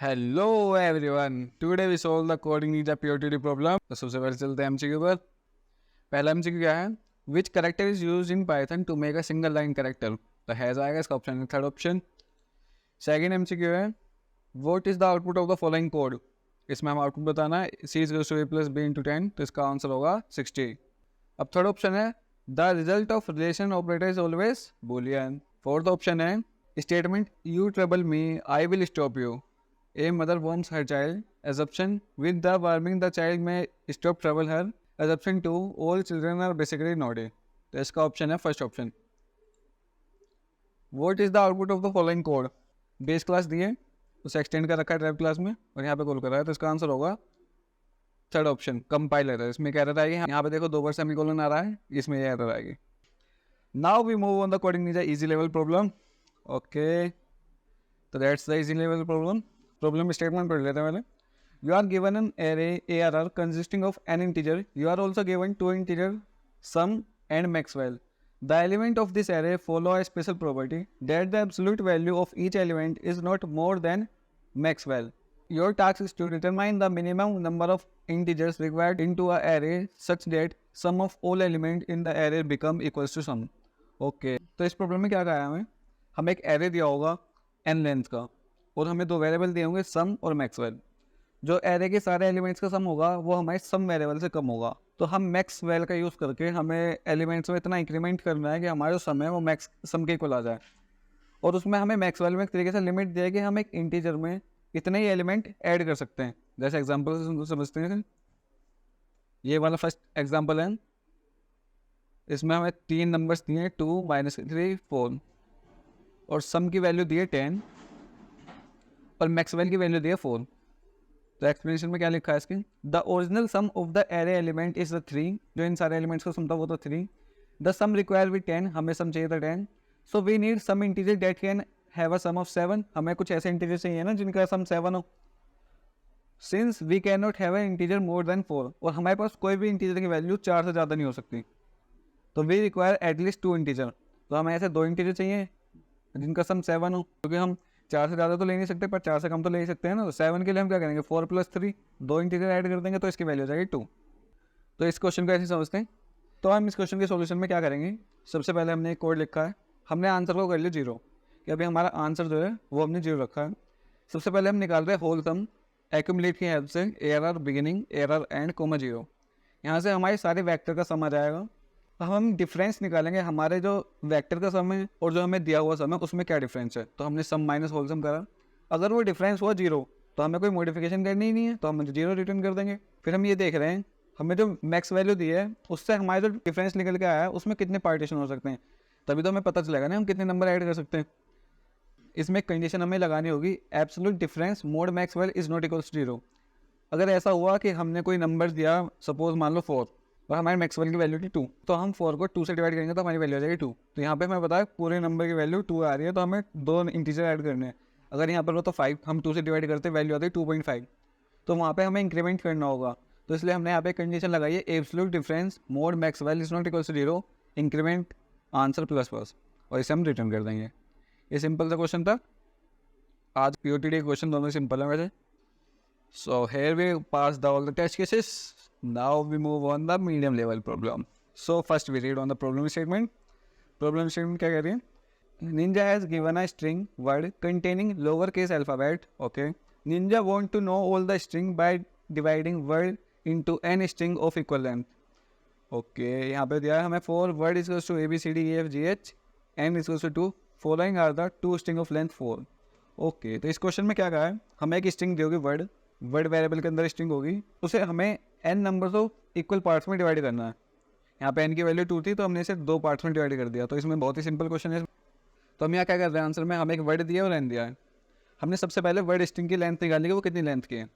Hello everyone. Today we solve the coding ninja POTD problem. तो सबसे पहले चलते हैं एमसीक्यू पर. पहला एमसीक्यू क्या है? Which character is used in Python to make a single line character? तो हैज आएगा इसका option, third option. Second MCQ है What is the output of the following code? इसमें हम आउटपुट बताना है. C is equals to A plus B into 10. तो इसका आंसर होगा 60. अब थर्ड ऑप्शन है The result of relation operator is always Boolean. Fourth option है Statement You trouble me, I will stop you. A mother warns her child. Assumption with the warming the child may stop trouble her. Assumption 2 all children are basically naughty. तो इसका option है first option. What is the output of the following code? Base class दिए, उसे extend कर रखा है drive class में और यहाँ पे कॉल कर रहा है, तो इसका आंसर होगा थर्ड ऑप्शन कंपाइलर. इसमें क्या एरर आएगी? यहाँ पे देखो 2 बार सेमीकोलन आ रहा है, इसमें ये एरर आएगी. Now we move on the coding ninja easy level problem. Okay, तो that's the easy level problem. Problem statement पढ़ लेते हैं पहले. You are given an array ARR consisting of n integer. You are also given 2 integer sum and maxwell. The element of this array follow a special property that the absolute value of each element is not more than maxwell. Your task is to determine the minimum number of integers required into a array such that sum of all element in the array become equals to sum. Okay, तो इस problem में क्या कहा है हमें एक array दिया होगा n लेंथ का और हमें 2 वेरिएबल दिए होंगे सम और मैक्सवेल. जो एरे के सारे एलिमेंट्स का सम होगा वो हमारे सम वेरिएबल से कम होगा. तो हम मैक्सवेल का यूज़ करके हमें एलिमेंट्स में इतना इंक्रीमेंट करना है कि हमारा जो सम है वो मैक्स सम के इक्वल आ जाए. और उसमें हमें मैक्सवेल में एक तरीके से लिमिट दिया है कि हम एक इंटीजर में इतने ही एलिमेंट ऐड कर सकते हैं. जैसे एग्जाम्पल से समझते हैं. ये वाला फर्स्ट एग्जाम्पल है, इसमें हमें 3 नंबर्स दिए हैं 2 -3 4 और सम की वैल्यू दी है 10 और मैक्सवेल की वैल्यू दी है 4. तो एक्सप्लेनेशन में क्या लिखा है इसके? The original sum of the array element is the 3. जो इन सारे एलिमेंट्स को सम था वो तो 3. The sum require with 10. हमें सम चाहिए था 10. So we need some integer that can have a sum of 7. हमें कुछ ऐसे इंटीजर चाहिए ना जिनका सम 7 हो. Since we can not have an integer more than 4. और हमारे पास कोई भी इंटीजर की वैल्यू 4 से ज़्यादा नहीं हो सकती. तो वी रिक्वायर एटलीस्ट 2 इंटीजर. तो हमें ऐसे 2 इंटीजर चाहिए जिनका सम 7 हो, क्योंकि हम 4 से ज़्यादा तो ले नहीं सकते पर 4 से कम तो ले ही सकते हैं ना. तो 7 के लिए हम क्या करेंगे? 4 + 3 2 इंटीजर ऐड कर देंगे तो इसकी वैल्यू हो जाएगी 2. तो इस क्वेश्चन को ऐसे समझते हैं. तो हम इस क्वेश्चन के सॉल्यूशन में क्या करेंगे? सबसे पहले हमने एक कोड लिखा है. हमने आंसर को कर लिया 0 कि अभी हमारा आंसर जो है वो हमने 0 रखा है. सबसे पहले हम निकाल रहे हैं होल सम एक्यूमुलेट की हेल्प से ARR beginning ARR end comma 0. यहाँ से हमारे सारे वैक्टर का सम आ जाएगा. अब हम डिफरेंस निकालेंगे हमारे जो वेक्टर का सम है और जो हमें दिया हुआ सम है उसमें क्या डिफरेंस है. तो हमने सम माइनस होल सम करा. अगर वो डिफरेंस हुआ 0 तो हमें कोई मॉडिफिकेशन करनी ही नहीं है, तो हम 0 रिटर्न कर देंगे. फिर हम ये देख रहे हैं हमें जो मैक्स वैल्यू दी है उससे हमारे जो डिफरेंस निकल के आया है उसमें कितने पार्टीशन हो सकते हैं. तभी तो हमें पता चलेगा ना हम कितने नंबर ऐड कर सकते हैं. इसमें कंडीशन हमें लगानी होगी absolute difference mod Maxwell is not equals to 0. अगर ऐसा हुआ कि हमने कोई नंबर दिया, सपोज मान लो 4 और हमारे मैक्सवेल की वैल्यू थी 2, तो हम 4 को 2 से डिवाइड करेंगे तो हमारी वैल्यू आ जाएगी 2. तो यहाँ पे हमें पता है पूरे नंबर की वैल्यू 2 आ रही है, तो हमें 2 इंटीजर ऐड करने हैं. अगर यहाँ पर हो तो 5, हम 2 से डिवाइड करते वैल्यू आती है 2.5, तो वहाँ पे हमें इंक्रीमेंट करना होगा. तो इसलिए हमने यहाँ पे कंडीशन लगाई है absolute difference mod Maxwell is not equal to 0 increment answer ++, और इसे हम रिटर्न कर देंगे. ये सिंपल सा क्वेश्चन था. आज POTD क्वेश्चन दोनों सिंपल है वैसे. So here we pass the all the test cases. Now we move on the medium level problem. So first we read on the problem statement. Problem statement क्या कह रही है? Ninja has given a string word containing lowercase alphabet. Okay. Ninja want to know all the string by dividing word into n string of equal length. Okay. यहाँ पे दिया है हमें 4 word is equals to ABCDEFGH n is equals to 2. Following are the 2 string of length 4. Okay. तो इस question में क्या कहा है? हमें एक स्ट्रिंग दी होगी वर्ड वेरिएबल के अंदर स्ट्रिंग होगी, उसे हमें n नंबर को इक्वल पार्ट्स में डिवाइड करना है. यहाँ पे n की वैल्यू 2 थी तो हमने इसे 2 पार्ट्स में डिवाइड कर दिया. तो इसमें बहुत ही सिंपल क्वेश्चन है. तो हम यहाँ क्या कर रहे हैं? आंसर में हमें एक वर्ड दिया और n दिया है. हमने सबसे पहले वर्ड स्ट्रिंग की लेंथ निकाली कि वो कितनी लेंथ की है.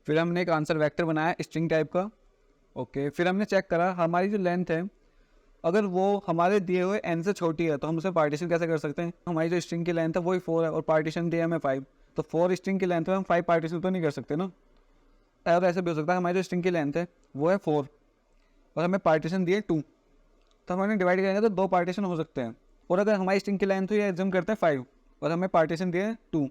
फिर हमने एक आंसर वेक्टर बनाया स्ट्रिंग टाइप का. ओके. फिर हमने चेक करा हमारी जो लेंथ है अगर वो हमारे दिए हुए n से छोटी है तो हम उसे पार्टीशन कैसे कर सकते हैं. हमारी जो स्ट्रिंग की लेंथ है वही 4 है और पार्टीशन दिया हमें 5, तो 4 स्ट्रिंग की लेंथ में हम 5 पार्टीशन तो नहीं कर सकते ना. और ऐसे भी हो सकता है हमारी जो स्ट्रिंग की लेंथ है वो है 4 और हमें पार्टीशन दिए 2, तो हमने डिवाइड करेंगे तो 2 पार्टीशन हो सकते हैं. और अगर हमारी स्ट्रिंग की लेंथ हुई एग्जाम करते हैं 5 और हमें पार्टीशन दिए 2,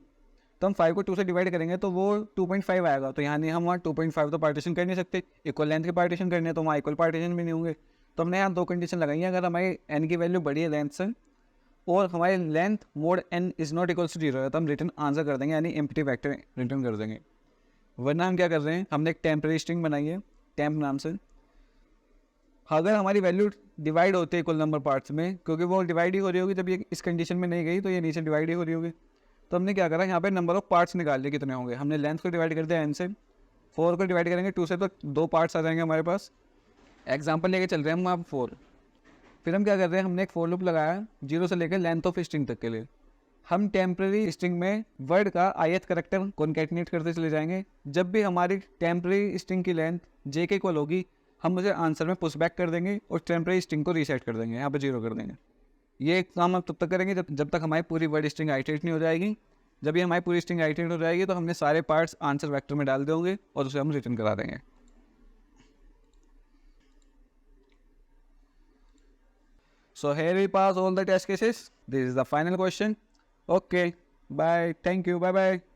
तो हम 5 को 2 से डिवाइड करेंगे तो वो 2.5 आएगा। तो यहाँ नहीं, हम वहाँ 2.5 तो पार्टीशन कर नहीं सकते, इक्वल लेंथ के पार्टीशन करने तो वहाँ इक्वल पार्टीशन भी नहीं होंगे। तो हमने यहाँ 2 कंडीशन लगाई है। अगर हमारी n की वैल्यू बड़ी है लेंथ से और हमारी length mod n is not equal to 0 है, तो हम रिटर्न आंसर कर देंगे, यानी एम्प्टी वेक्टर रिटर्न कर देंगे। वरना हम क्या कर रहे हैं, हमने एक टेम्परेरी स्ट्रिंग बनाई है टेम्प नाम से। अगर हमारी वैल्यू डिवाइड होती है इक्वल नंबर पार्ट्स में, क्योंकि वो डिवाइड ही हो रही होगी, जब ये इस कंडीशन में नहीं गई तो ये नीचे डिवाइड ही हो रही होगी, तो हमने क्या करा, यहाँ पे नंबर ऑफ पार्ट्स निकाल लिए कितने होंगे। हमने लेंथ को डिवाइड कर दिया n से, 4 को डिवाइड करेंगे 2 से तो 2 पार्ट्स आ जाएंगे हमारे पास। एग्जाम्पल लेके चल रहे हैं हम आप 4। फिर हम क्या कर रहे हैं, हमने एक फोर लूप लगाया 0 से लेकर लेंथ ऑफ स्ट्रिंग तक के लिए। हम टेम्परेरी स्ट्रिंग में वर्ड का ith करेक्टर कॉन्कैटिनेट करते चले जाएंगे। जब भी हमारी टेम्परेरी स्ट्रिंग की लेंथ j के इक्वल होगी, हम उसे आंसर में पुश बैक कर देंगे और टेम्परेरी स्ट्रिंग को रीसेट कर देंगे, यहाँ पे 0 कर देंगे। ये काम हम तब तक करेंगे जब तक हमारी पूरी वर्ड स्ट्रिंग आइटरेट नहीं हो जाएगी। जब ये हमारी पूरी स्ट्रिंग आइटरेट हो जाएगी तो हमने सारे पार्ट्स आंसर वेक्टर में डाल देंगे और उसे हम रिटर्न करा देंगे। So here we pass all the test cases. This is the final question. Okay, bye. Thank you. Bye bye.